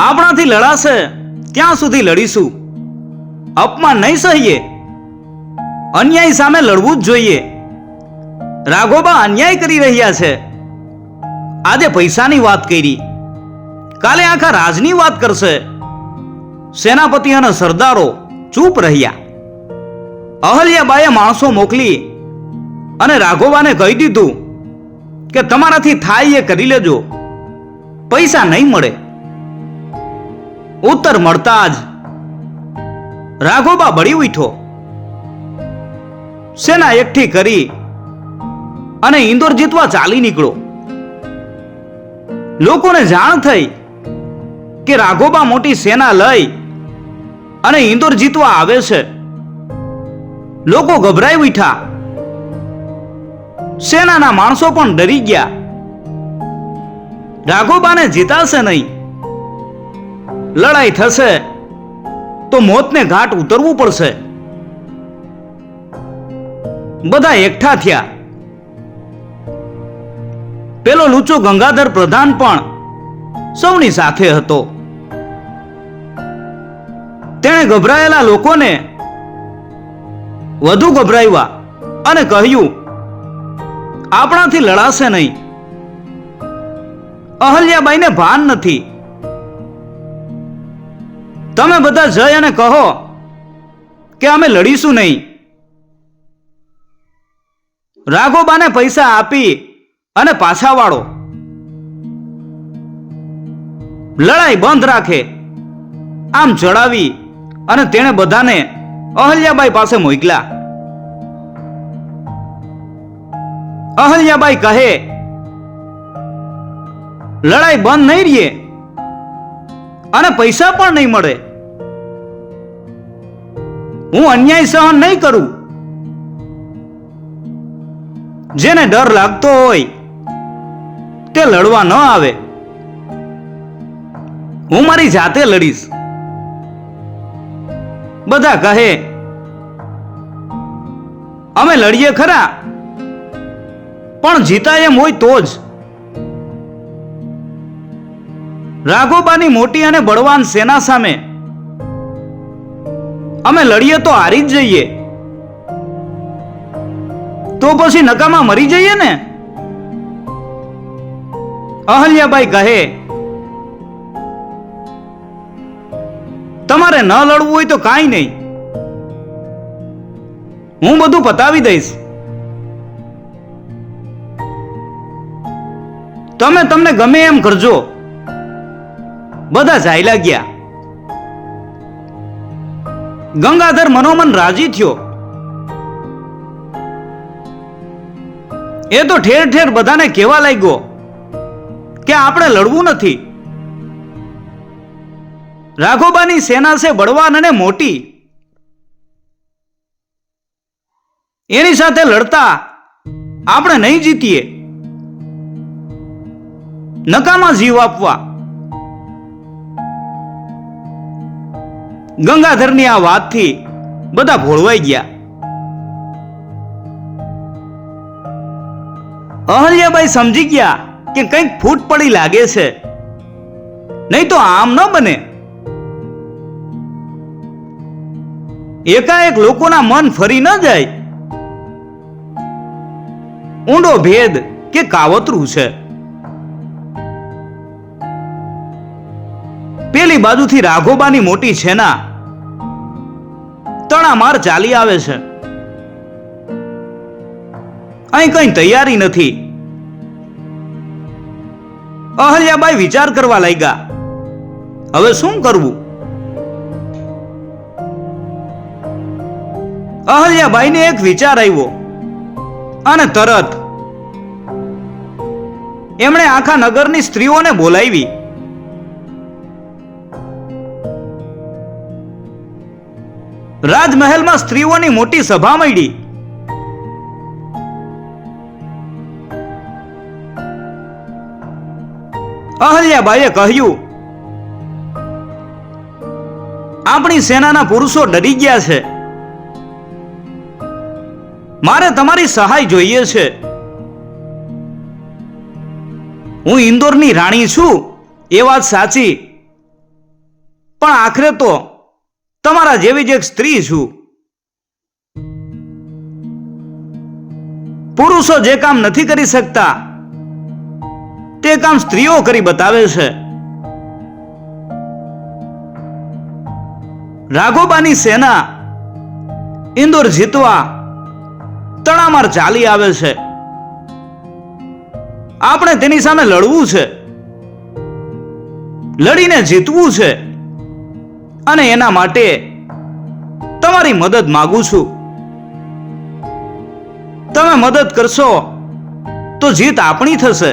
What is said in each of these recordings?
આપણાથી લડાશે ત્યાં સુધી લડીશું. અપમાન નહીં સહીએ. અન્યાય સામે લડવું જ જોઈએ. રાઘોબા અન્યાય કરી રહ્યા છે. આજે પૈસાની વાત કરી, કાલે આખા રાજની વાત કરશે. સેનાપતિ અને સરદારો ચૂપ રહ્યા. અહલ્યાબાઈએ માણસો મોકલી અને રાઘોબાને કહી દીધું કે તમારાથી થાય એ કરી લેજો, પૈસા નહીં મળે. ઉત્તર મળતા જ રાઘોબા બળી ઉઠ્યો. સેના એકઠી કરી અને ઇન્દોર જીતવા ચાલી નીકળો. લોકોને જાણ થઈ કે રાઘોબા મોટી સેના લઈ અને ઇન્દોર જીતવા આવે છે. લોકો ગભરાઈ ઉઠ્યા. સેનાના માણસો પણ ડરી ગયા. રાઘોબાને જીતાશે નહીં. લડાઈ થશે તો મોતને ઘાટ ઉતરવું પડશે. બધા એકઠા થયા. પેલો લુચ્ચો ગંગાધર પ્રધાન પણ સૌની સાથે હતો. તેણે ગભરાયેલા લોકોને વધુ ગભરાવ્યા અને કહ્યું, આપણાથી લડાશે નહીં. અહલ્યાબાઈને ભાન નથી. તમે બધા જઈ અને કહો કે અમે લડીશું નહીં. રાઘોબાને પૈસા આપી અને પાછા વાળો. લડાઈ બંધ રાખે આમ ચડાવી અને તેણે બધાને અહલ્યાબાઈ પાસે મોકલ્યા. અહલ્યાબાઈ કહે, લડાઈ બંધ નહીં રહે અને પૈસા પણ નહીં મળે. હું અન્યાય સહન નહીં કરું. જેને ડર લાગતો હોય તે લડવા ન આવે. હું મારી જાતે લડીશ. બધા કહે, અમે લડીએ ખરા, પણ જીતાય એમ હોય તો જ. રાઘોબાની મોટી અને બળવાન સેના સામે અમે લડીએ તો હારી જ જઈએ. તો પછી નકામા મરી જઈએ ને. અહલ્યાબાઈ કહે, તમારે ન લડવું હોય તો કાંઈ નહીં, હું બધું પતાવી દઈશ. તમે તમને ગમે એમ કરજો. બધા ચાલ્યા ગયા. ગંગાધર મનોમન રાજી થયો. એ તો ઠેર ઠેર બધાને કહેવા લાગ્યો કે આપણે લડવું નથી. રાઘોબાની સેના છે બળવાન અને મોટી. એની સાથે લડતા આપણે નહીં જીતીએ. નકામા જીવ આપવા. ગંગાધરની આ વાતથી બધા ભોળવાઈ ગયા. અહલ્યાબાઈ સમજી ગયા કે કંઈક ફૂટ પડી લાગે છે, નહીં તો આમ ન બને. એકાએક લોકોના મન ફરી ન જાય. ઊંડો ભેદ કે કાવતરું છે. પેલી બાજુથી રાઘોબાની મોટી સેના તણામાર ચાલી આવે છે. અહીં કઈ તૈયારી નથી. અહલ્યાબાઈ વિચાર કરવા લાગ્યા, હવે શું કરવું? અહલ્યાબાઈને એક વિચાર આવ્યો અને તરત એમણે આખા નગરની સ્ત્રીઓને બોલાવી. રાજમહેલમાં સ્ત્રીઓની મોટી સભા મળી. અહલ્યાબાઈએ કહ્યું, આપણી સેનાના પુરુષો ડરી ગયા છે. મારે તમારી સહાય જોઈએ છે. હું ઇન્દોરની રાણી છું એ વાત સાચી, પણ આખરે તો તમારા જેવી જ એક સ્ત્રી છું. પુરુષો જે કામ નથી કરી શકતા તે કામ સ્ત્રીઓ કરી બતાવે છે. રાઘોબાની સેના ઇન્દોર જીતવા તડામાર ચાલી આવે છે. આપણે તેની સામે લડવું છે, લડીને જીતવું છે, અને એના માટે તમારી મદદ માંગુ છું. તમે મદદ કરશો તો જીત આપણી થશે.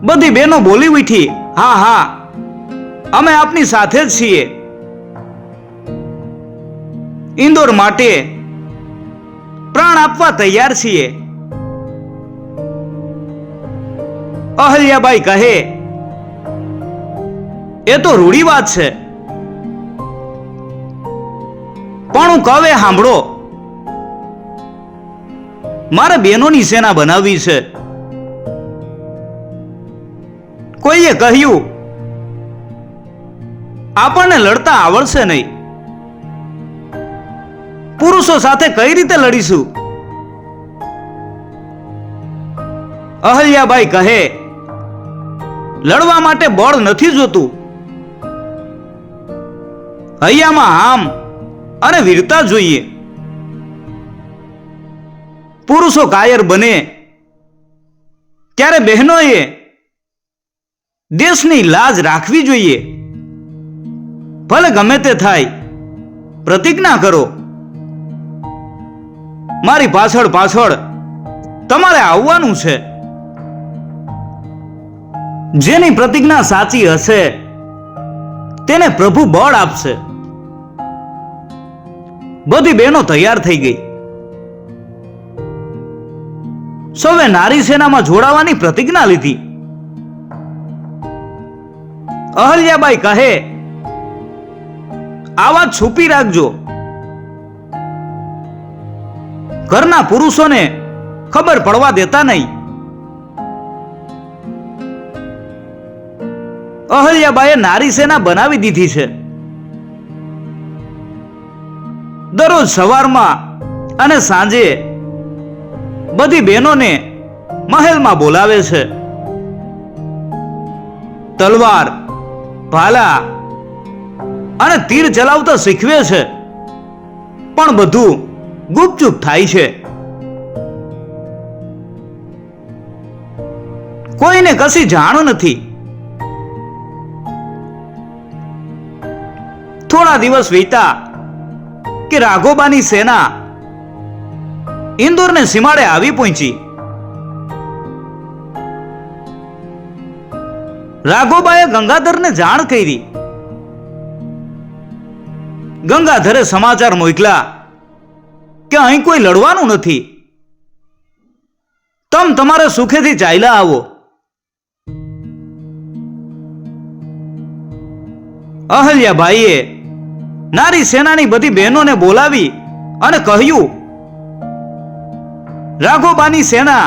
બધી બહેનો બોલી ઉઠી, હા હા, અમે આપની સાથે જ છીએ. ઇન્દોર માટે પ્રાણ આપવા તૈયાર છીએ. અહલ્યાબાઈ કહે, એ તો રૂઢી વાત છે, પણ હું કહે સાંભળો. મારે બહેનોની સેના બનાવવી છે. કોઈએ કહ્યું, આપણને લડતા આવડશે નહીં, પુરુષો સાથે કઈ રીતે લડીશું? અહલ્યાબાઈ કહે, લડવા માટે બળ નથી જોતું, હૈયામાં આમ અને વીરતા જોઈએ. પુરુષો કાયર બને ત્યારે બહેનોએ દેશની લાજ રાખવી જોઈએ. ભલે ગમે તે થાય, પ્રતિજ્ઞા કરો. મારી પાછળ પાછળ તમારે આવવાનું છે. જેની પ્રતિજ્ઞા સાચી હશે તેને પ્રભુ બળ આપશે. બધી બહેનો તૈયાર થઈ ગઈ. સૌએ નારી સેનામાં જોડાવાની પ્રતિજ્ઞા લીધી. અહલ્યાબાઈ કહે, આ વાત છુપી રાખજો. ઘરના પુરુષોને ખબર પડવા દેતા નહીં. અહલ્યાબાઈએ નારી સેના બનાવી દીધી છે. દરરોજ સવારમાં અને સાંજે બધી બહેનોને મહેલમાં બોલાવે છે. તલવાર, ભાલા અને તીર ચલાવતા શીખવે છે. પણ બધું ગુપચુપ થાય છે. કોઈને કશી જાણ નથી. થોડા દિવસ વીતા કે રાઘોબાની સેના ઇન્દોરને સીમાડે આવી પહોંચી. રાઘોબાએ ગંગાધરને જાણ કરી. ગંગાધરે સમાચાર મોકલા કે અહીં કોઈ લડવાનું નથી, તમારે સુખેથી ચાલ્યા આવો. અહલ્યાબાઈએ નારી સેનાની બધી બહેનોને બોલાવી અને કહ્યું, રાઘોબાની સેના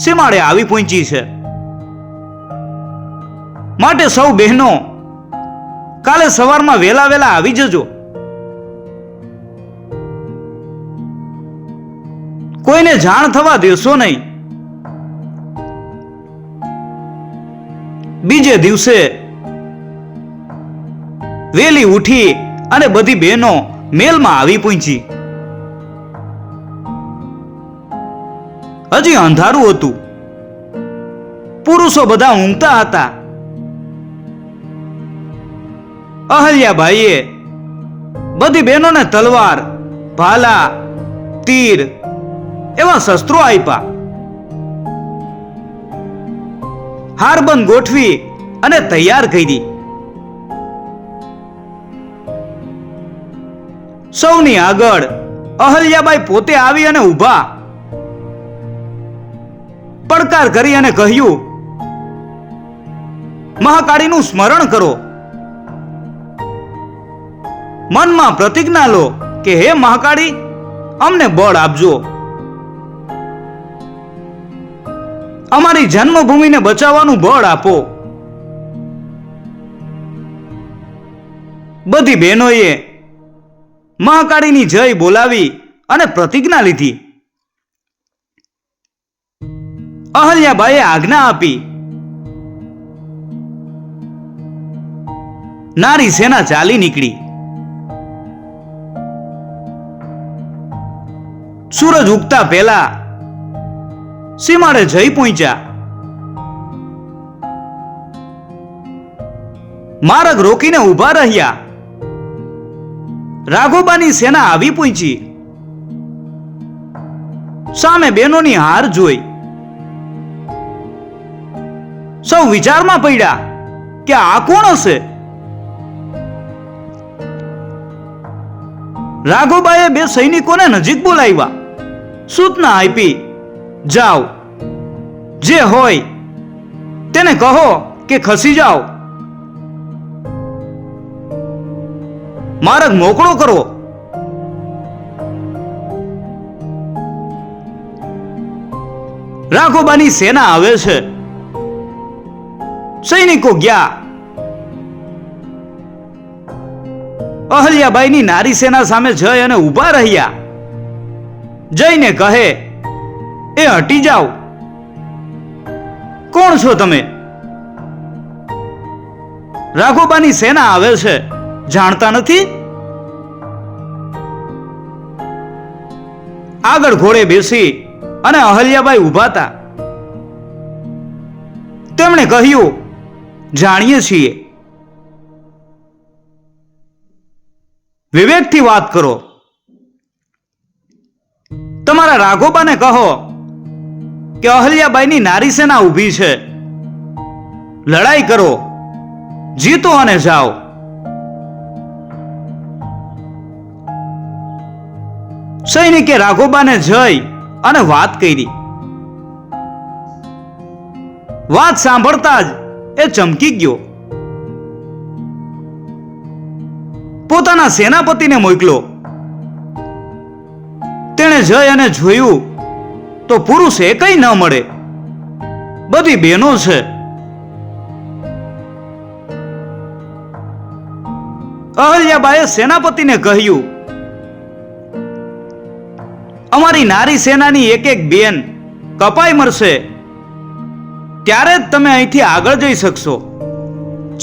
સીમાડે આવી પહોંચી છે, માટે સૌ બહેનો કાલે સવારમાં વેલા વેલા આવી જજો. કોઈને જાણ થવા દેશો નહીં. બીજે દિવસે વેલી ઉઠી અને બધી બહેનો મેલમાં આવી પહોંચી. હજી અંધારું હતું. પુરુષો બધા ઊંઘતા હતા. અહલ્યાબાઈએ બધી બહેનોને તલવાર, ભાલા, તીર એવા શસ્ત્રો આપ્યા. હારબંધ ગોઠવી અને તૈયાર કરી. સૌની આગળ અહલ્યાબાઈ પોતે આવી અને ઊભા. પડકાર કરી અને કહ્યું, મહાકાળીનું સ્મરણ કરો. મનમાં પ્રતિજ્ઞા લો કે હે મહાકાળી, અમને બળ આપજો. અમારી જન્મભૂમિને બચાવવાનું બળ આપો. બધી બહેનોએ મહાકાળીની જય બોલાવી અને પ્રતિજ્ઞા લીધી. અહલ્યાબાઈએ આજ્ઞા આપી. નારી સેના ચાલી નીકળી. સૂરજ ઉગતા પહેલા સીમાડે જઈ પહોંચ્યા. માર્ગ રોકીને ઊભા રહ્યા. રાઘોબાની સેના આવી પહોંચી. સામે બહેનોની હાર જોઈ સૌ વિચારમાં પડ્યા કે આ કોણ હશે. રાઘોબાએ બે સૈનિકોને નજીક બોલાવ્યા. સૂચના આપી, જાઓ, જે હોય તેને કહો કે ખસી જાઓ, માર્ગ મોકળો કરો. રાઘોબાની સેના આવે છે. સૈનિકો ગયા. અહલ્યાબાઈની નારી સેના સામે જઈ અને ઊભા રહ્યા. જઈને કહે, એ હટી જાઓ. કોણ છો તમે? રાઘોબાની સેના આવે છે, જાણતા નથી? આગળ ઘોડે બેસી અને અહલ્યાબાઈ ઊભા હતા. તેમણે કહ્યું, જાણીએ છીએ. વિવેકથી વાત કરો. તમારા રાઘોબાને કહો કે અહલ્યાબાઈની નારી સેના ઊભી છે. લડાઈ કરો, જીતો અને જાઓ. સૈનિકે રાઘોબાને જઈ અને વાત કરી. વાત સાંભળતા જ એ ચમકી ગયો. પોતાના સેનાપતિને મોકલો. તેણે જઈ અને જોયું તો પુરુષ એકય ન મળે. બધી બહેનો છે. અહલ્યાબાઈએ સેનાપતિને કહ્યું, અમારી નારી સેનાની એક એક બેન કપાઈ મરશે ત્યારે જ તમે અહીંથી આગળ જઈ શકશો.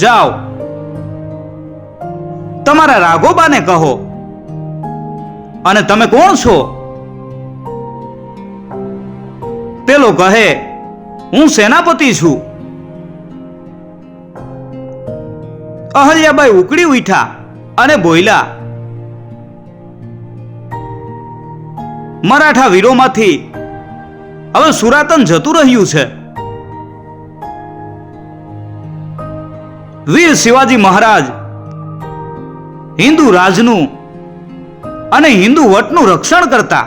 જાઓ, તમારા રાઘોબાને કહો. અને તમે કોણ છો? પેલો કહે, હું સેનાપતિ છું. અહલ્યાબાઈ ઉકળી ઉઠ્યા અને બોલ્યા, મરાઠા વીરોમાંથી હવે સુરાતન જતું રહ્યું છે. વીર શિવાજી મહારાજ હિન્દુ રાજનું અને હિન્દુ વટનું રક્ષણ કરતા.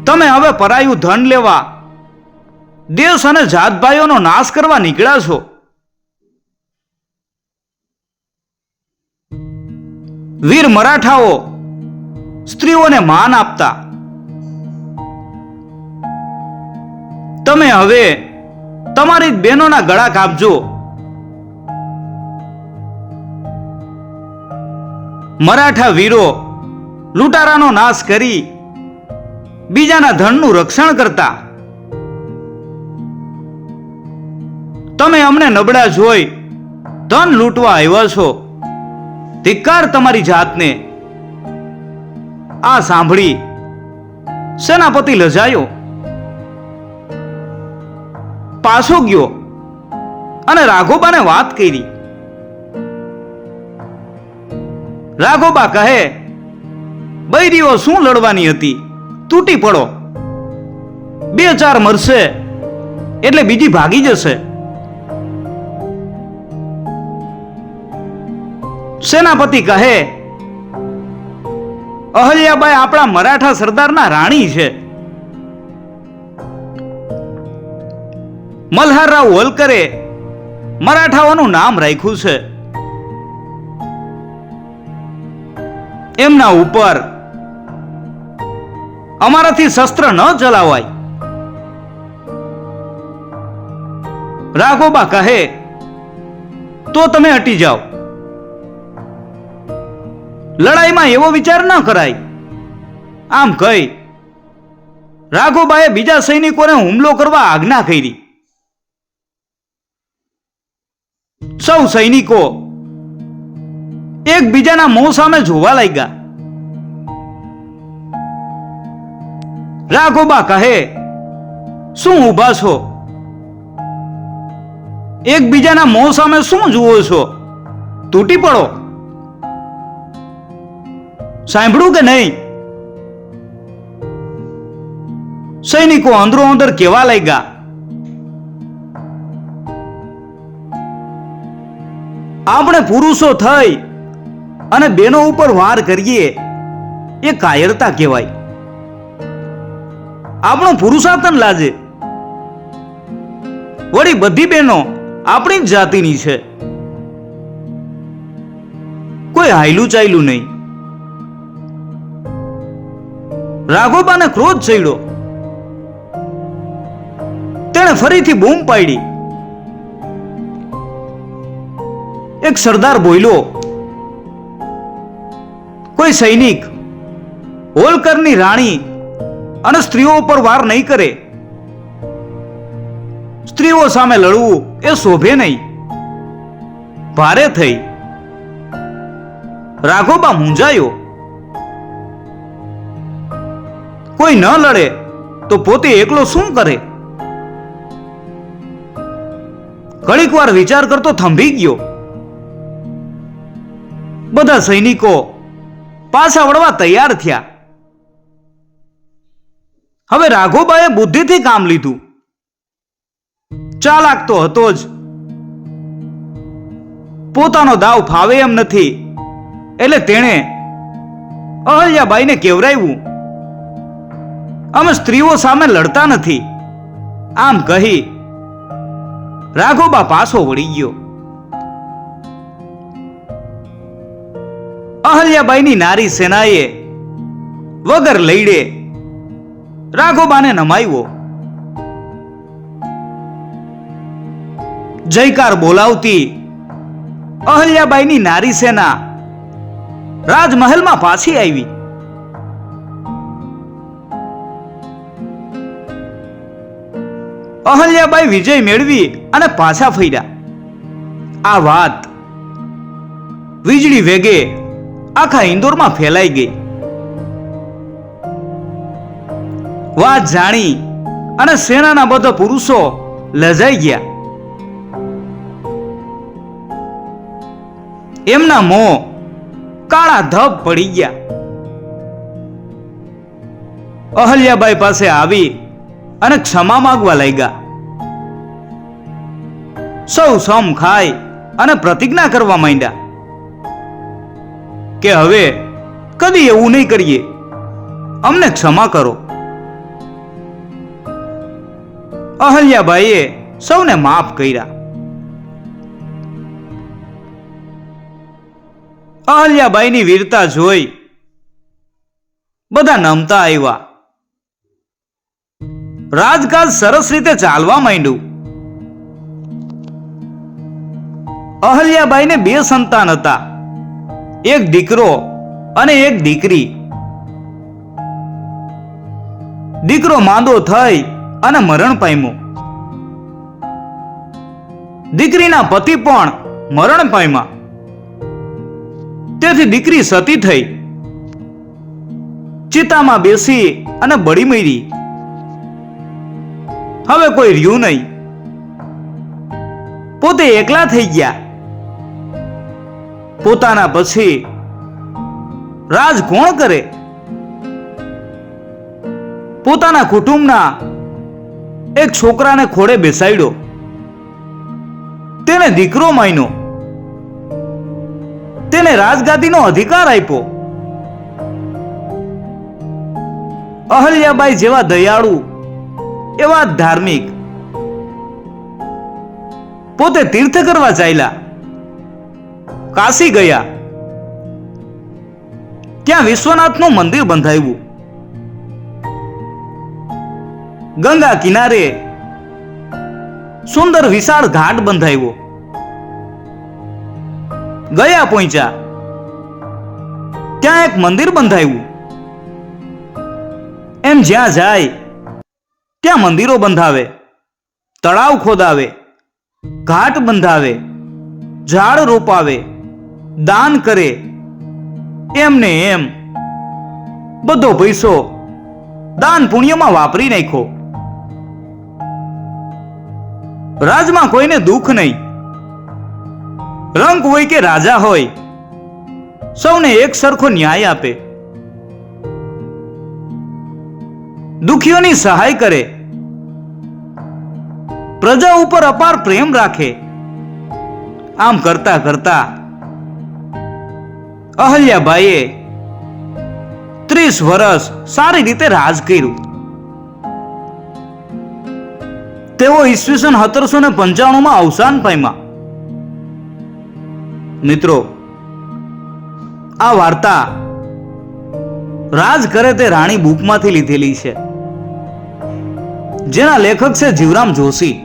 તમે હવે પરાયું ધન લેવા, દેશ અને જાતભાઈઓનો નાશ કરવા નીકળ્યા છો. વીર મરાઠાઓ સ્ત્રીઓને માન આપતા. તમે હવે તમારી બહેનોના ગળા કાપજો. મરાઠા વીરો લૂંટારાનો નાશ કરી બીજાના ધનનું રક્ષણ કરતા. તમે અમને નબળા જોઈ ધન લૂંટવા આવ્યા છો. ધિક્કાર તમારી જાતને. આ સાંભળી સેનાપતિ લજાયો, પાછો ગયો અને રાઘોબાને વાત કરી. રાઘોબા કહે, બૈરીઓ શું લડવાની હતી, તૂટી પડો. 2-4 મરશે એટલે બીજી ભાગી જશે. સેનાપતિ કહે, અહલ્યાબાઈ આપણા મરાઠા સરદારના રાણી છે. મલ્હારરાવ હોલકરે મરાઠાઓનું નામ રાખ્યું છે. એમના ઉપર અમારાથી શસ્ત્ર ન ચલાવાય. રાઘોબા કહે, તો તમે હટી જાઓ. લડાઈમાં એવો વિચાર ન કરાય. આમ કહી રાઘોબાએ બીજા સૈનિકોને હુમલો કરવા આજ્ઞા કરી. સૌ સૈનિકો એકબીજાના મોં સામે જોવા લાગ્યા. રાઘોબા કહે, શું ઊભા છો? એકબીજાના મોં સામે શું જુઓ છો? તૂટી પડો. સાંભળ્યું કે નહીં? સૈનિકો અંદરો અંદર કેવા લાગ્યા. આપણે પુરુષો થઈ અને બેનો ઉપર વાર કરીએ એ કાયરતા કહેવાય. આપણો પુરુષાર્થન લાજે. વળી બધી બહેનો આપણી જ જાતિની છે. કોઈ હાયલું ચાયલું નહીં. રાઘોબાને ક્રોધ ચડ્યો. તેણે ફરીથી બૂમ પાડી. એક સરદાર બોલ્યો, કોઈ સૈનિક હોલકરની રાણી અને સ્ત્રીઓ ઉપર વાર નહીં કરે. સ્ત્રીઓ સામે લડવું એ શોભે નહીં. ભારે થઈ. રાઘોબા મૂંઝાયો. કોઈ ન લડે તો પોતે એકલો શું કરે? ઘડીક વાર વિચાર કરતો થંભી ગયો. બધા સૈનિકો પાછા વળવા તૈયાર થયા. હવે રાઘોબાએ બુદ્ધિથી કામ લીધું. ચાલાક તો હતો જ. પોતાનો દાવ ફાવે એમ નથી એટલે તેણે અહલ્યાબાઈને કેવરાવ્યું, અમે સ્ત્રીઓ સામે લડતા નથી. આમ કહી રાઘોબા પાછો વળી ગયો. અહલ્યાબાઈની નારી સેનાએ વગર લઈડે રાઘોબાને નમાવ્યો. જયકાર બોલાવતી અહલ્યાબાઈની નારી સેના રાજમહેલમાં પાછી આવી. અહલ્યાબાઈ વિજય મેળવી અને પાછા ફર્યા. આ વાત વીજળી વેગે આખા ઇન્દોરમાં ફેલાઈ ગઈ. વાત જાણી અને સેનાના બધા પુરુષો લજાઈ ગયા. એમના મોં કાળા ધબ પડી ગયા. અહલ્યાબાઈ પાસે આવી અને ક્ષમા માંગવા લાગ્યા. સૌ સમ ખાઈ અને પ્રતિજ્ઞા કરવા માંડ્યા કે હવે કદી એવું નહીં કરીએ, અમને ક્ષમા કરો. અહલ્યાબાઈએ સૌને માફ કર્યા. અહલ્યાબાઈની વીરતા જોઈ બધા નમતા આવ્યા. રાજકાજ સરસ રીતે ચાલવા માંડ્યું. અહલ્યાબાઈને 2 સંતાન હતા, એક દીકરો અને એક દીકરી. દીકરો માંદો થઈ અને મરણ પામ્યો. દીકરીના પતિ પણ મરણ પામ્યા. તેથી દીકરી સતી થઈ ચિતામાં બેસી અને બળી મરી. હવે કોઈ રહ્યું નહીં. પોતે એકલા થઈ ગયા. પોતાના પછી રાજ કોણ કરે? પોતાના કુટુંબના એક છોકરાને ખોળે બેસાડ્યો. તેને દીકરો માન્યો. તેને રાજગાદીનો અધિકાર આપ્યો. અહલ્યાબાઈ જેવા દયાળુ, એવા ધાર્મિક પોતે તીર્થ કરવા ચાલ્યા. કાશી ગયા. ત્યાં વિશ્વનાથનું મંદિર બંધાવ્યું. ગંગા કિનારે સુંદર વિશાળ ઘાટ બંધાવ્યો. ગયા પહોંચ્યા ત્યાં એક મંદિર બંધાયું. એમ જ્યાં જાય ત્યાં મંદિરો બંધાવે, તળાવ ખોદાવે, ઘાટ બંધાવે, ઝાડ રોપાવે, દાન કરે. એમને એમ બધો પૈસો દાન પુણ્યમાં વાપરી નાખ્યો. રાજમાં કોઈને દુઃખ નહીં. રંક હોય કે રાજા હોય, સૌને એક સરખો ન્યાય આપે, દુખીઓની સહાય કરે, પ્રજા ઉપર અપાર પ્રેમ રાખે. આમ કરતા કરતા અહલ્યાબાઈએ 30 વર્ષ સારી રીતે રાજ કર્યું. તેઓ ઈસવીસન 1795 અવસાન પામ્યા. મિત્રો, આ વાર્તા રાજ કરે તે રાણી બુકમાંથી લીધેલી છે, જેના લેખક છે જીવરામ જોશી.